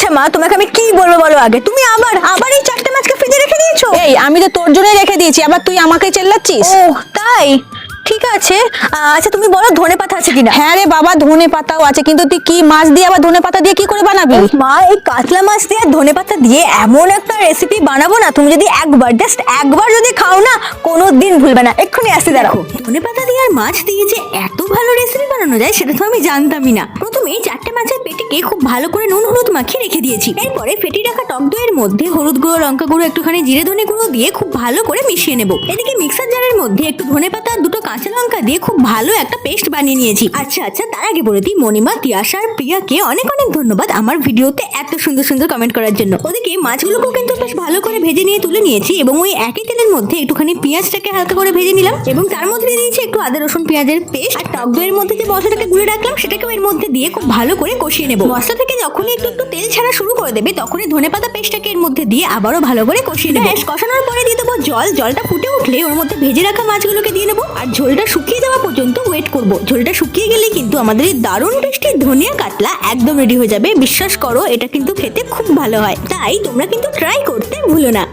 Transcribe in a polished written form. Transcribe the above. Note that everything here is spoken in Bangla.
আচ্ছা মা, তোমাকে আমি কি বলবো বলো আগে। তুমি আবার আবার এই 4টে মাছকে ফ্রিজে রেখে দিয়েছো? এই আমি তো তোর জন্যই রেখে দিয়েছি, আবার তুই আমাকে চেল্লাচ্ছিস? ও তাই, ঠিক আছে। আচ্ছা তুমি বলো ধনে পাতা আছে কিনা। হ্যাঁ রে বাবা, ধনে পাতাও আছে, কিন্তু তুই কি মাছ দিয়ে আবার ধনে পাতা দিয়ে কি করে বানাবি? মা, এই কাতলা মাছ দিয়ে আর ধনে পাতা দিয়ে এমন একটা রেসিপি বানাবো না, তুমি যদি একবার জাস্ট একবার যদি খাও না, কোনোদিন ভুলবে না। এক্ষুনি আসতে দাঁড়াও। ধনে পাতা দিয়ে আর মাছ দিয়ে যে এত ভালো রেসিপি বানানো যায় সেটা তো আমি জানতামই না। প্রথমে 4টে মাছের পেটিকে খুব ভালো করে নুন হলুদ মাখিয়ে রেখে দিয়েছি। এরপরে ফেটি রাখা টক দইয়ের মধ্যে হলুদ গুঁড়ো, লঙ্কা গুঁড়ো, একটুখানি জিরে ধনে গুঁড়ো দিয়ে খুব ভালো করে মিশিয়ে নেব। এদিকে মিক্সার জারের মধ্যে একটু ধনে পাতা আর 2টো কাঁচা লঙ্কা দিয়ে খুব ভালো একটা পেস্ট বানিয়ে নিয়েছি। আচ্ছা তার আগে বলে দিই, মণিমা, তিয়াশা আর প্রিয়াকে অনেক অনেক ধন্যবাদ আমার ভিডিওতে এত সুন্দর সুন্দর কমেন্ট করার জন্য। ওদিকে মাছগুলোকেও কিন্তু বেশ ভালো করে ভেজে নিয়ে তুলে নিয়েছি এবং ওই একই তেলের মধ্যে একটুখানি পেঁয়াজটাকে হালকা করে ভেজে নিলাম এবং তার মধ্যে দিয়ে দিয়েছি একটু আদা রসুন পেঁয়াজের পেস্ট আর টক দইয়ের মধ্যে যে মশলাটাকে গুলে রাখলাম সেটাকেও এর মধ্যে দিয়ে খুব ভালো করে কষিয়ে নেব। মশলা থেকে যখনই একটু একটু তেল ছাড়া শুরু করে দেবে তখনই ধনেপাতা পেস্টটাকে এর মধ্যে দিয়ে আবারও ভালো করে কষিয়ে নেব। বেশ কষানোর পরে দিয়ে দেবো জল। জলটা ফুটে উঠলে ওর মধ্যে ভেজে রাখা মাছগুলোকে দিয়ে নেবো আর ঝোলটা শুকিয়ে যাওয়া পর্যন্ত ওয়েট করব। ঝোলটা শুকিয়ে গেলে কিন্তু আমাদের এই দারুণ টেস্টি ধনিয়া কাতলা একদম রেডি হয়ে যাবে। বিশ্বাস করো, এটা কিন্তু খেতে খুব ভালো হয়, তাই তোমরা কিন্তু ট্রাই করতে ভুলো না।